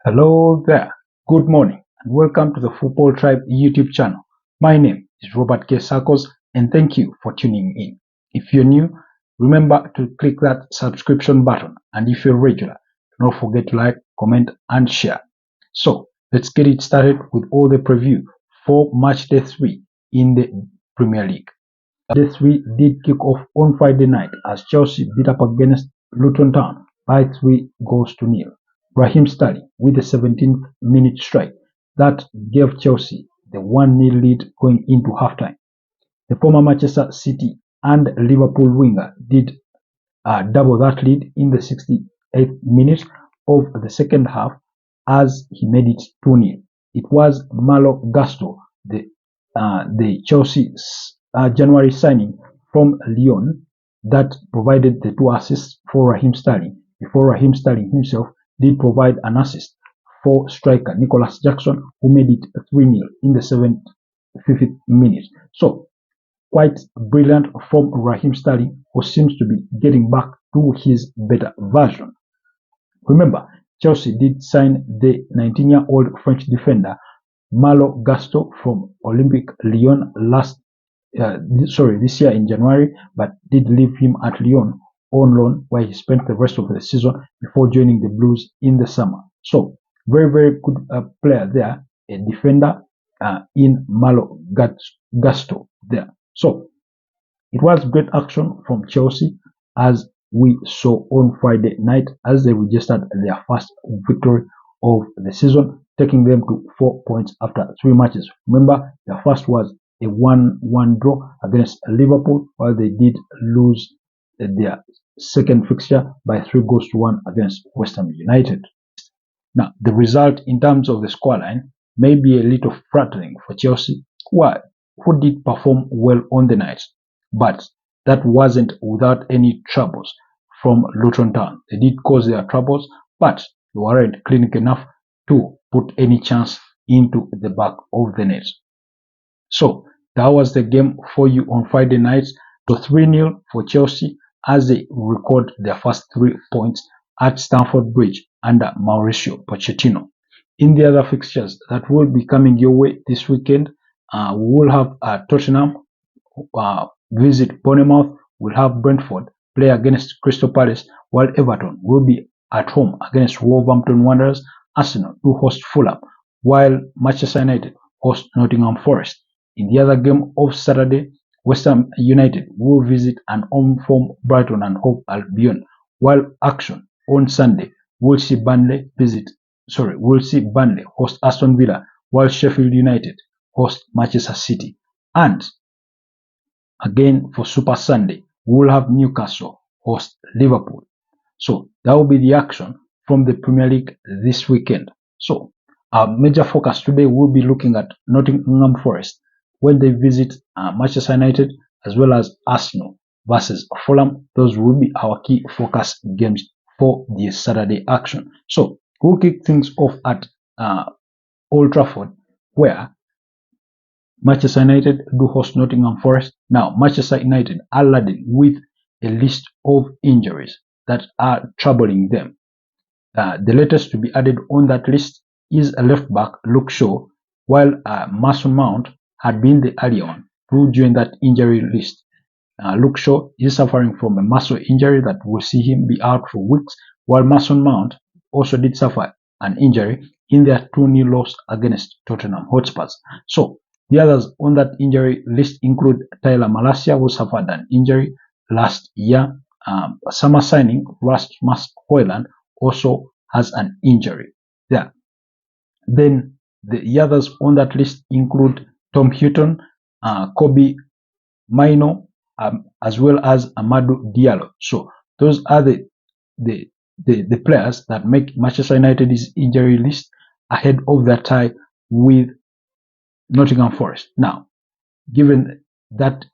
Hello there, good morning, and welcome to the Football Tribe YouTube channel. My name is Robert K. Sarkos, and thank you for tuning in. If you're new, remember to click that subscription button, and if you're regular, do not forget to like, comment, and share. So, let's get it started with all the preview for match day 3 in the Premier League. Day 3 did kick off on Friday night as Chelsea beat up against Luton Town by 3-0. Raheem Sterling with the 17th minute strike that gave Chelsea the 1-0 lead going into halftime. The former Manchester City and Liverpool winger did double that lead in the 68th minute of the second half as he made it 2-0. It was Malo Gusto, the Chelsea January signing from Lyon, that provided the 2 assists for Raheem Sterling, before Raheem Sterling himself did provide an assist for striker Nicholas Jackson, who made it 3-0 in the 75th minute. So, quite brilliant from Raheem Sterling, who seems to be getting back to his better version. Remember, Chelsea did sign the 19-year-old French defender Malo Gusto from Olympique Lyon this year in January, but did leave him at Lyon on loan, where he spent the rest of the season before joining the Blues in the summer. So, very, very good player there, a defender in Malo Gusto there. So, it was great action from Chelsea, as we saw on Friday night, as they registered their first victory of the season, taking them to 4 points after 3 matches. Remember, their first was a 1-1 draw against Liverpool, while they did lose their second fixture by 3-1 against West Ham United. Now, the result in terms of the scoreline may be a little flattering for Chelsea, who did perform well on the night, but that wasn't without any troubles from Luton Town. They did cause their troubles, but they weren't clinical enough to put any chance into the back of the net. So, that was the game for you on Friday night. So 3-0 for Chelsea as they record their first 3 points at Stamford Bridge under Mauricio Pochettino. In the other fixtures that will be coming your way this weekend, we will have Tottenham visit Bournemouth. We'll have Brentford play against Crystal Palace, while Everton will be at home against Wolverhampton Wanderers. Arsenal will host Fulham, while Manchester United host Nottingham Forest. In the other game of Saturday, West Ham United will visit an home-form Brighton and Hove Albion, while action on Sunday will see Burnley host Aston Villa, while Sheffield United host Manchester City. And again for Super Sunday, we will have Newcastle host Liverpool. So that will be the action from the Premier League this weekend. So our major focus today will be looking at Nottingham Forest when they visit Manchester United, as well as Arsenal versus Fulham. Those will be our key focus games for the Saturday action. So we'll kick things off at Old Trafford, where Manchester United do host Nottingham Forest. Now, Manchester United are laden with a list of injuries that are troubling them. The latest to be added on that list is a left back, Luke Shaw, while Mason Mount had been the earlier one to join that injury list. Luke Shaw is suffering from a muscle injury that will see him be out for weeks, while Mason Mount also did suffer an injury in their 2-0 loss against Tottenham Hotspurs. So, the others on that injury list include Tyler Malacia, who suffered an injury last year. Summer signing Rasmus Højlund also has an injury there. Then the others on that list include Tom Hutton, Kobe Maino, as well as Amadou Diallo. So those are the players that make Manchester United's injury list ahead of their tie with Nottingham Forest. Now, given that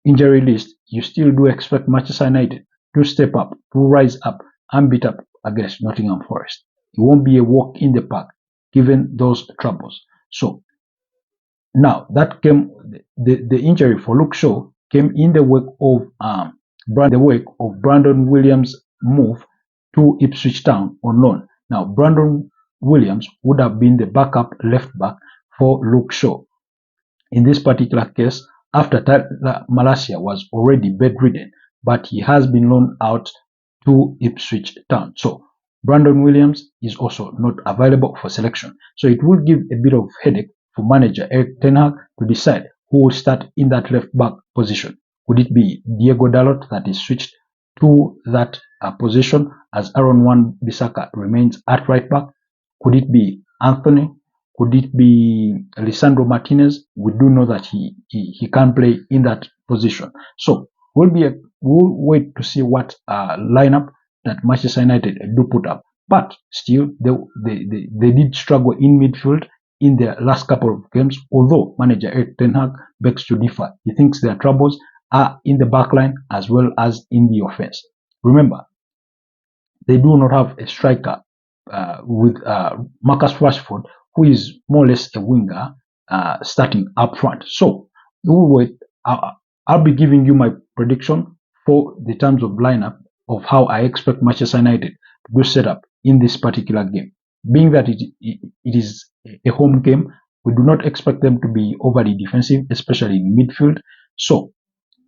injury list, you still do expect Manchester United to step up, to rise up and beat up against Nottingham Forest. It won't be a walk in the park given those troubles. So now that came, the injury for Luke Shaw came in the wake of Brandon Williams' move to Ipswich Town on loan. Now Brandon Williams would have been the backup left back for Luke Shaw. In this particular case, after Malacia was already bedridden, but he has been loaned out to Ipswich Town. So Brandon Williams is also not available for selection. So it will give a bit of headache for manager Erik ten Hag to decide who will start in that left back position. Could it be Diego Dalot that is switched to that position as Aaron Wan-Bissaka remains at right back? Could it be Anthony? Could it be Lisandro Martinez? We do know that he can play in that position. So we'll wait to see what lineup that Manchester United do put up. But still, they did struggle in midfield in their last couple of games, although manager Erik ten Hag begs to differ. He thinks their troubles are in the back line as well as in the offense. Remember, they do not have a striker with Marcus Rashford, who is more or less a winger, starting up front. So we'll wait. I'll be giving you my prediction for the terms of lineup of how I expect Manchester United to do set up in this particular game. Being that it is a home game, we do not expect them to be overly defensive, especially in midfield. So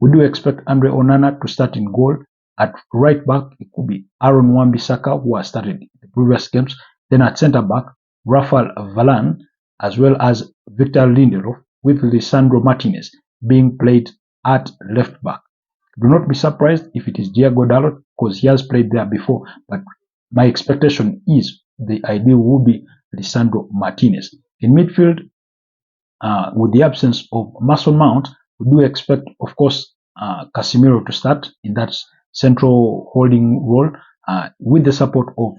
we do expect Andre Onana to start in goal. At right back, it could be Aaron Wan-Bissaka, who has started the previous games. Then at centre back, Rafael Varane, as well as Victor Lindelof, with Lisandro Martinez being played at left back. Do not be surprised if it is Diego Dalot, because he has played there before, but my expectation is the ideal will be Lisandro Martinez. In midfield, with the absence of Mason Mount, we do expect, of course, Casemiro to start in that central holding role, with the support of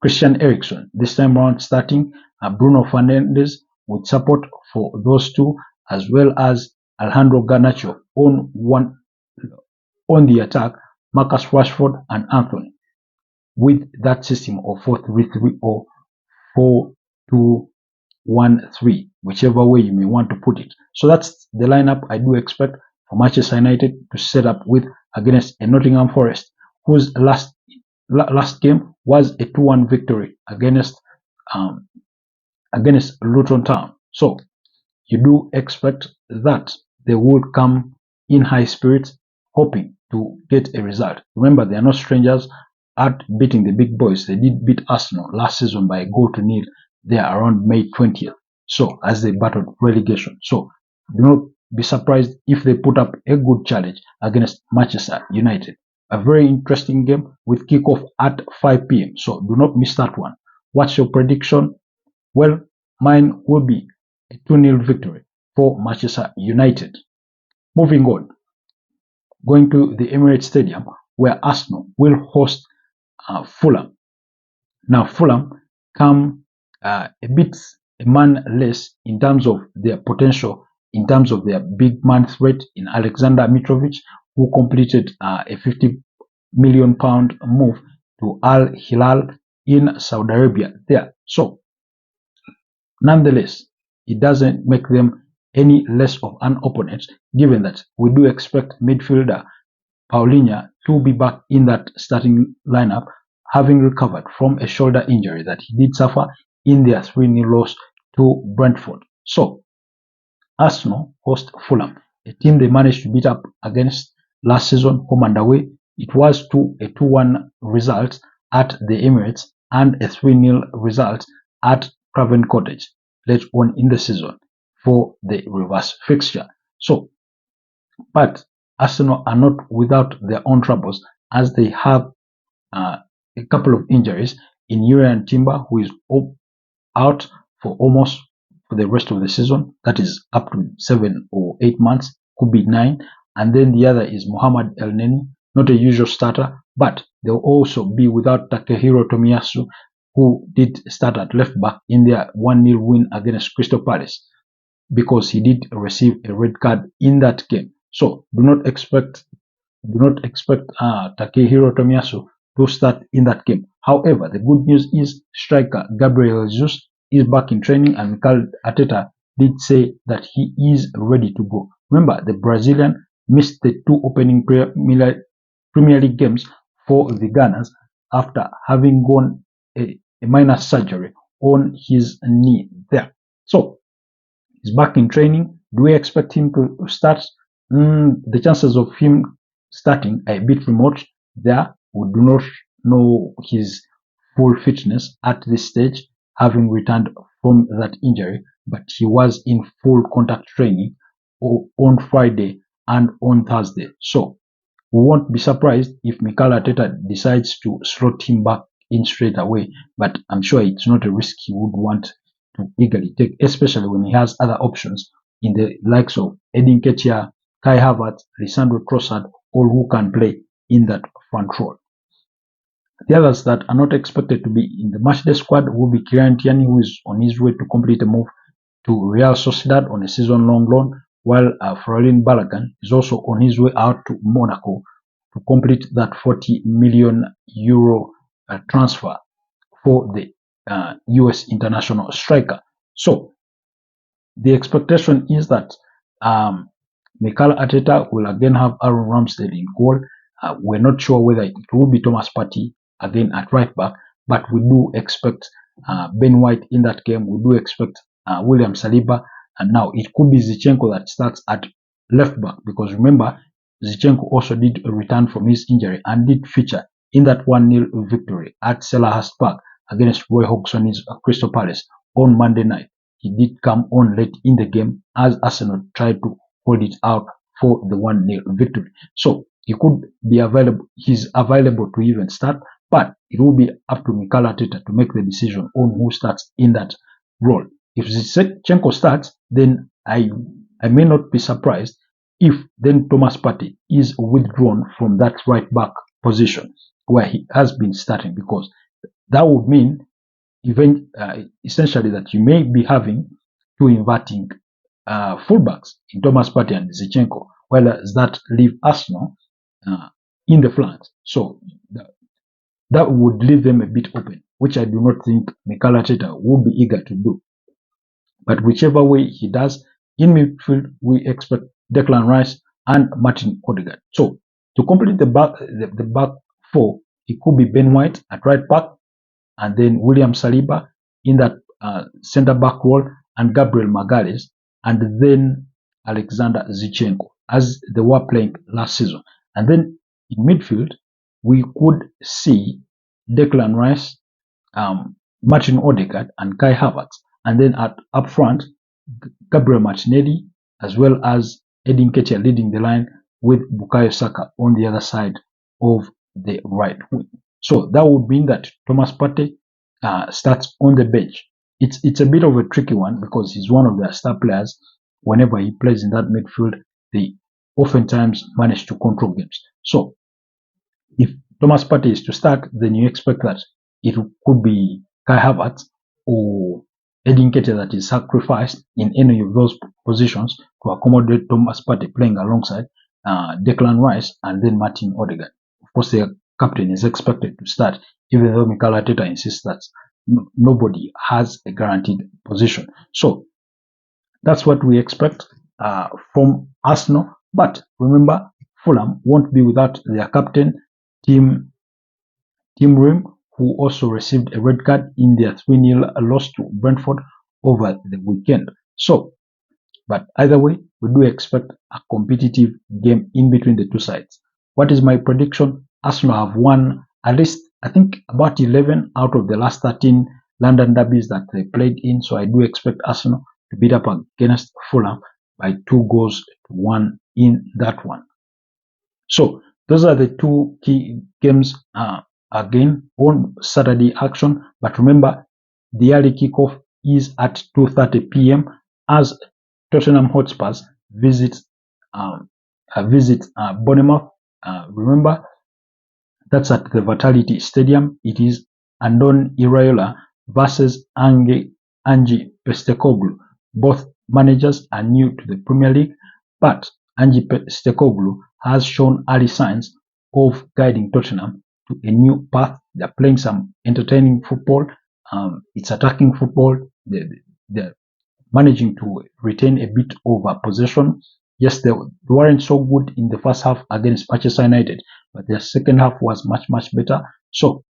Christian Eriksen. This time around starting Bruno Fernandes with support for those two, as well as Alejandro Garnacho on the attack, Marcus Rashford and Anthony, with that system of 4-3-3 or 4-2-1-3, whichever way you may want to put it. So that's the lineup I do expect for Manchester United to set up with against a Nottingham Forest, whose last game was a 2-1 victory against Luton Town. So you do expect that they will come in high spirits, hoping to get a result. Remember, they are not strangers at beating the big boys. They did beat Arsenal last season by a goal to nil there around May 20th. So as they battled relegation. So do not be surprised if they put up a good challenge against Manchester United. A very interesting game with kickoff at 5 p.m. So do not miss that one. What's your prediction? Well, mine will be a 2-0 victory for Manchester United. Moving on, going to the Emirates Stadium, where Arsenal will host Fulham. Now, Fulham come a man less in terms of their potential, in terms of their big man threat in Alexander Mitrovic, who completed a £50 million move to Al Hilal in Saudi Arabia there. So, nonetheless, it doesn't make them any less of an opponent, given that we do expect midfielder Paulinho to be back in that starting lineup, having recovered from a shoulder injury that he did suffer in their 3-0 loss to Brentford. So, Arsenal host Fulham, a team they managed to beat up against last season, home and away. It was a 2-1 result at the Emirates and a 3-0 result at Craven Cottage later on in the season for the reverse fixture. So, but Arsenal are not without their own troubles, as they have a couple of injuries in Urian Timber, who is out for almost for the rest of the season. That is up to 7 or 8 months, could be 9. And then the other is Mohamed Elneny, not a usual starter, but they'll also be without Takehiro Tomiyasu, who did start at left back in their 1-0 win against Crystal Palace, because he did receive a red card in that game. So do not expect Takehiro Tomiyasu to start in that game. However, the good news is striker Gabriel Jesus is back in training, and Mikel Arteta did say that he is ready to go. Remember, the Brazilian missed the 2 opening Premier League games for the Gunners after having gone a minor surgery on his knee there. So he's back in training. Do we expect him to start? The chances of him starting are a bit remote there. We do not know his full fitness at this stage, having returned from that injury, but he was in full contact training on Friday and on Thursday. So we won't be surprised if Mikel Arteta decides to slot him back in straight away, but I'm sure it's not a risk he would want to eagerly take, especially when he has other options in the likes of Edin Ketia, Kai Havertz, Lisandro Trossard, all who can play in that front role. The others that are not expected to be in the matchday squad will be Kylian Tierney, who is on his way to complete a move to Real Sociedad on a season-long loan, while Froilin Balogun is also on his way out to Monaco to complete that 40 million euro transfer for the US international striker. So the expectation is that Mikel Arteta will again have Aaron Ramsdale in goal. We're not sure whether it will be Thomas Partey again at right back, but we do expect Ben White in that game. We do expect William Saliba, and now it could be Zinchenko that starts at left back, because remember, Zinchenko also did return from his injury and did feature in that 1-0 victory at Selhurst Park against Roy Hodgson's Crystal Palace on Monday night. He did come on late in the game as Arsenal tried to hold it out for the 1-0 victory. So he could be available. He's available to even start, but it will be up to Mikel Arteta to make the decision on who starts in that role. If Zinchenko starts, then I may not be surprised if then Thomas Partey is withdrawn from that right back position where he has been starting, because that would mean essentially that you may be having two inverting fullbacks in Thomas Partey and Zinchenko, while that leave Arsenal in the flanks. So that would leave them a bit open, which I do not think Mikel Arteta would be eager to do. But whichever way he does, in midfield we expect Declan Rice and Martin Odegaard. So to complete the back four, it could be Ben White at right back, and then William Saliba in that centre back role, and Gabriel Magalhaes, and then Alexander Zinchenko, as they were playing last season. And then in midfield, we could see Declan Rice, Martin Odegaard, and Kai Havertz. And then up front, Gabriel Martinelli, as well as Edin Ketia leading the line, with Bukayo Saka on the other side of the right wing. So that would mean that Thomas Partey starts on the bench. It's a bit of a tricky one, because he's one of their star players. Whenever he plays in that midfield, they oftentimes manage to control games. So if Thomas Partey is to start, then you expect that it could be Kai Havertz or Edin Ketia that is sacrificed in any of those positions to accommodate Thomas Partey playing alongside Declan Rice and then Martin Odegaard. Of course, the captain is expected to start, even though Mikel Arteta insists that nobody has a guaranteed position. So that's what we expect from Arsenal. But remember, Fulham won't be without their captain, Tim Ream, who also received a red card in their 3-0 loss to Brentford over the weekend. So, but either way, we do expect a competitive game in between the two sides. What is my prediction? Arsenal have won at least, I think, about 11 out of the last 13 London derbies that they played in. So I do expect Arsenal to beat up against Fulham by 2-1 in that one. So those are the two key games again on Saturday action. But remember, the early kickoff is at 2:30 p.m. as Tottenham Hotspurs visit Bournemouth. Remember, that's at the Vitality Stadium. It is Andon Iraola versus Ange Postecoglou. Both managers are new to the Premier League, but Ange Postecoglou has shown early signs of guiding Tottenham to a new path. They're playing some entertaining football. It's attacking football. They're managing to retain a bit of a possession. Yes, they weren't so good in the first half against Manchester United, but their second half was much better. So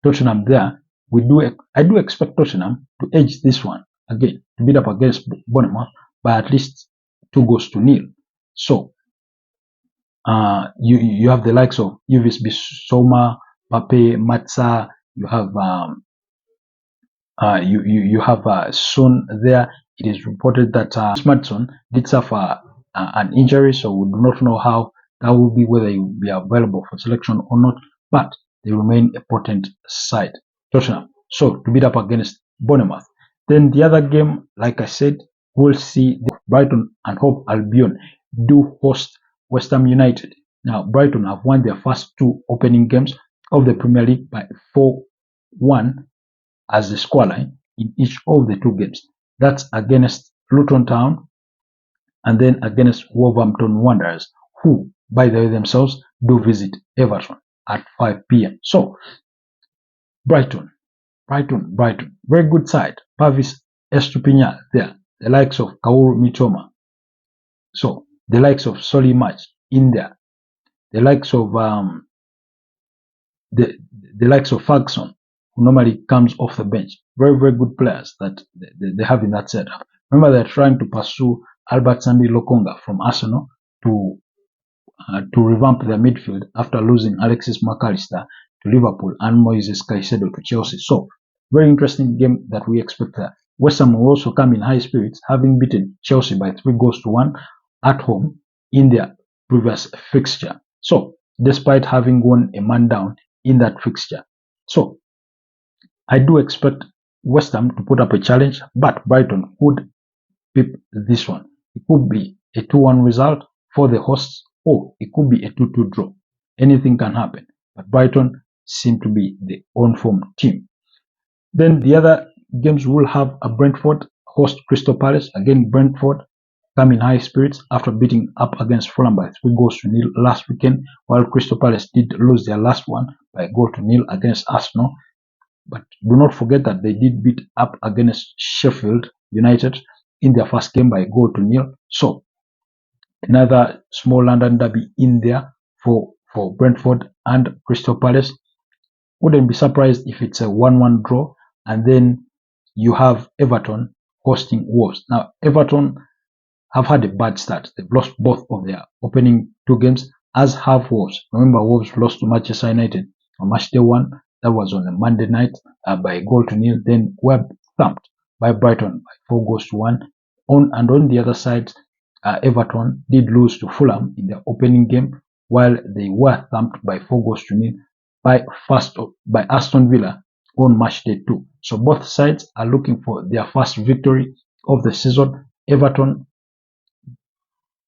Tottenham there, I do expect Tottenham to edge this one again, to beat up against Bournemouth by at least 2-0. So you have the likes of Yves Bissouma, Pape, Matza. You have you have Son there. It is reported that Smartson did suffer an injury, so we do not know how that will be, whether he will be available for selection or not. But they remain a potent side, Tottenham. So to beat up against Bournemouth. Then the other game, like I said, we'll see Brighton and Hove Albion do host West Ham United. Now Brighton have won their first 2 opening games of the Premier League by 4-1 as the scoreline in each of the 2 games. That's against Luton Town and then against Wolverhampton Wanderers, who, by the way, themselves do visit Everton at 5 p.m. So, Brighton, very good side. Pavis Estupiñán there, the likes of Kaoru Mitoma. So, the likes of Solly March in there, the likes of the likes of Ferguson, who normally comes off the bench. Very good players that they have in that setup. Remember, they're trying to pursue Albert Sambi Lokonga from Arsenal to revamp their midfield after losing Alexis McAllister to Liverpool and Moises Caicedo to Chelsea. So, very interesting game that we expect there. West Ham will also come in high spirits, having beaten Chelsea by 3-1 at home in their previous fixture. So, despite having won a man down in that fixture. So, I do expect West Ham to put up a challenge, but Brighton could pip this one. It could be a 2-1 result for the hosts, or it could be a 2-2 draw. Anything can happen, but Brighton seem to be the on-form team. Then the other games will have a Brentford host Crystal Palace. Again, Brentford come in high spirits after beating up against Fulham by 3-0 last weekend, while Crystal Palace did lose their last one by 1-0 against Arsenal. But do not forget that they did beat up against Sheffield United in their first game by 1-0. So another small London derby in there for Brentford and Crystal Palace. Wouldn't be surprised if it's a 1-1 draw. And then you have Everton hosting Wolves. Now Everton have had a bad start. They've lost both of their opening 2 games, as have Wolves. Remember, Wolves lost to Manchester United on match day 1. That was on a Monday night by 1-0. Then were thumped by Brighton by 4-1. On the other side, Everton did lose to Fulham in their opening game, while they were thumped by 4-0 by Aston Villa on match day 2. So both sides are looking for their first victory of the season. Everton,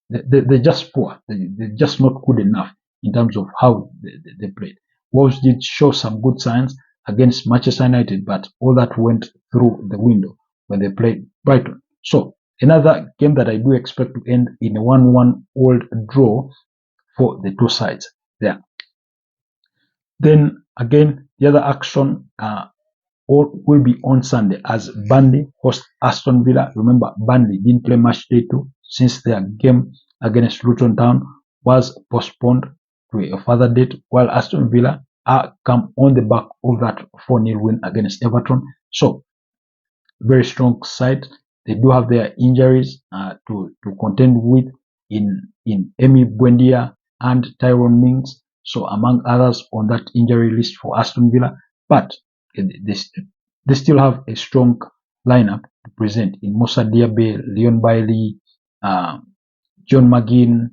they're just poor. They're just not good enough in terms of how they played. Wolves did show some good signs against Manchester United, but all that went through the window when they played Brighton. So another game that I do expect to end in a 1-1 old draw for the 2 sides there. Then again, the other action will be on Sunday as Burnley host Aston Villa. Remember, Burnley didn't play match day 2 since their game against Luton Town was postponed to a further date, while Aston Villa come on the back of that 4-0 win against Everton. So very strong side. They do have their injuries to contend with in Emi Buendia and Tyrone Mings, so among others on that injury list for Aston Villa. But they still have a strong lineup to present in Moussa Diaby, Leon Bailey, John McGinn,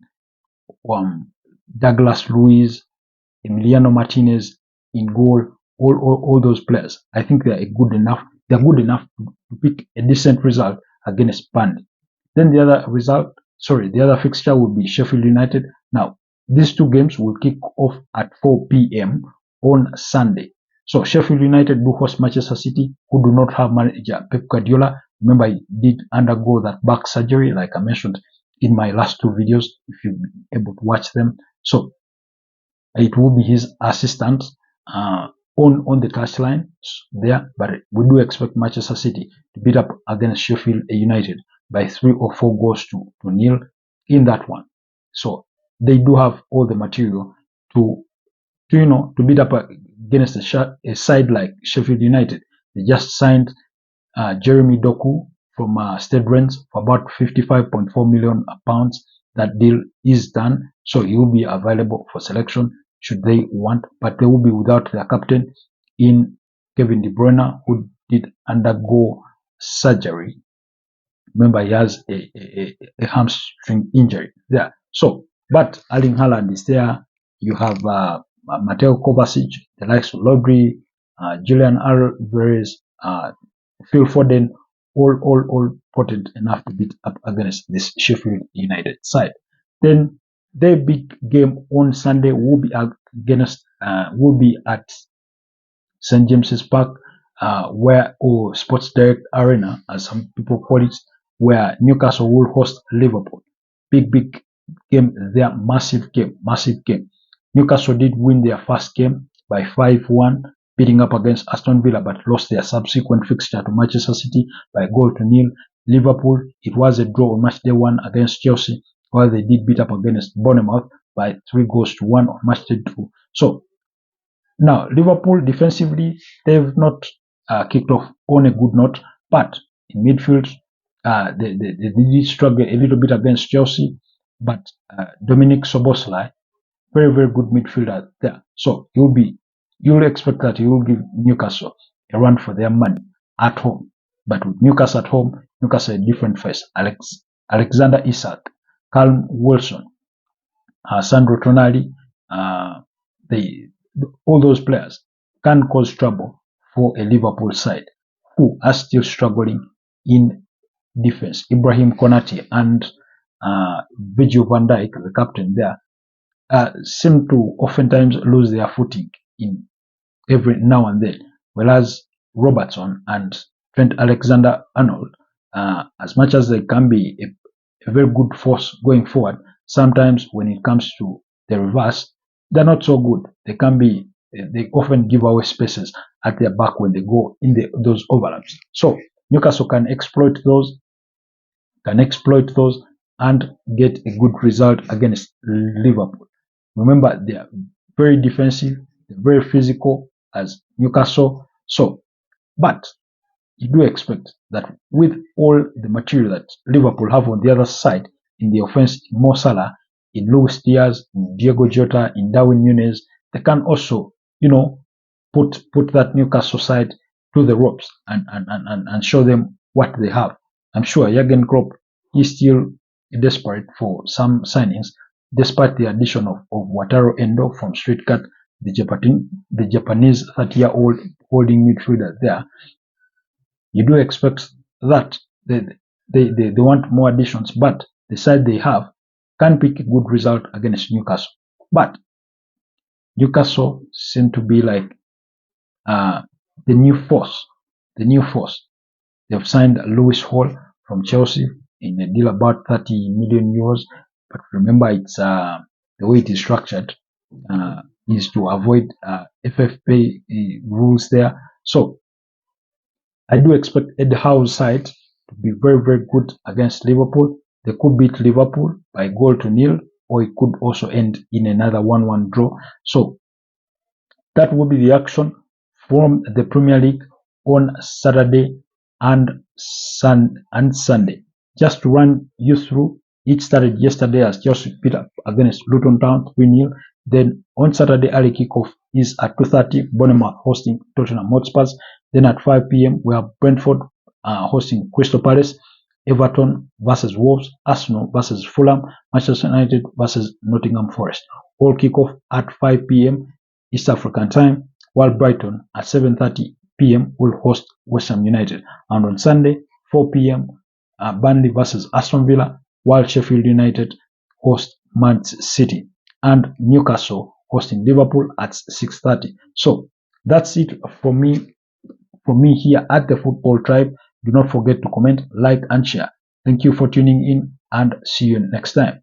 Douglas Luiz, Emiliano Martinez in goal. All those players, I think they are good enough. They are good enough to pick a decent result against Burnley. Then the other fixture will be Sheffield United. Now, these 2 games will kick off at 4 p.m. on Sunday. So Sheffield United do host Manchester City, who do not have manager Pep Guardiola. Remember, he did undergo that back surgery, like I mentioned in my last 2 videos, if you've been able to watch them. So it will be his assistant on the touchline there, but we do expect Manchester City to beat up against Sheffield United by 3 or 4-0 in that one. So they do have all the material to beat up against a side like Sheffield United. They just signed Jeremy Doku from Stade Rennes for about £55.4 million. That deal is done, so he will be available for selection should they want, but they will be without their captain in Kevin De Bruyne, who did undergo surgery. Remember, he has a hamstring injury there. So, but Erling Haaland is there. You have Mateo Kovacic, the likes of Rodri, Julian Alvarez, Phil Foden, all potent enough to beat up against this Sheffield United side. Then their big game on Sunday will be at St James's Park, or Sports Direct Arena, as some people call it, where Newcastle will host Liverpool. Big game there, massive game. Newcastle did win their first game by 5-1, beating up against Aston Villa, but lost their subsequent fixture to Manchester City by 0-0. Liverpool, it was a draw on match day 1 against Chelsea, while they did beat up against Bournemouth by 3-1 on match day 2. So now Liverpool defensively, they've not kicked off on a good note, but in midfield, they did struggle a little bit against Chelsea, but Dominic Szoboszlai, very good midfielder there. So you'll expect that he will give Newcastle a run for their money at home. But with Newcastle at home, Newcastle a different face. Alexander Isak, Callum Wilson, Sandro Tonali, all those players can cause trouble for a Liverpool side who are still struggling in defense. Ibrahim Konate and Virgil van Dijk, the captain there, seem to oftentimes lose their footing in every now and then, whereas Robertson and Trent Alexander-Arnold, as much as they can be a very good force going forward, sometimes when it comes to the reverse, they're not so good. They often give away spaces at their back when they go in those overlaps. So Newcastle can exploit those and get a good result against Liverpool. Remember, they are very defensive, they're very physical as Newcastle. So, but you do expect that with all the material that Liverpool have on the other side in the offense, in Mo Salah, in Luis Diaz, in Diego Jota, in Darwin Núñez, they can also, put that Newcastle side to the ropes and show them what they have. I'm sure Jurgen Klopp is still desperate for some signings, despite the addition of Wataru Endo from Stuttgart, the Japanese 30-year-old holding midfielder there. You do expect that they want more additions, but the side they have can pick a good result against Newcastle. But Newcastle seem to be like the new force. They've signed Lewis Hall from Chelsea in a deal about 30 million euros. But remember, it's the way it is structured is to avoid FFP rules there. So I do expect Ed Howe's side to be very good against Liverpool. They could beat Liverpool by 0-0, or it could also end in another 1-1 draw. So that will be the action from the Premier League on Saturday and Sunday. Just to run you through, it started yesterday as Chelsea beat up against Luton Town 3-0. Then on Saturday, early kickoff is at 2:30, Bournemouth hosting Tottenham Hotspur. Then at 5 p.m, we have Brentford hosting Crystal Palace, Everton versus Wolves, Arsenal versus Fulham, Manchester United versus Nottingham Forest. All kickoff at 5 p.m. East African time, while Brighton at 7:30 p.m. will host West Ham United. And on Sunday, 4 p.m, Burnley versus Aston Villa, while Sheffield United host Man City, and Newcastle hosting Liverpool at 6:30. So that's it for me here at the Football Tribe. Do not forget to comment, like, and share. Thank you for tuning in, and see you next time.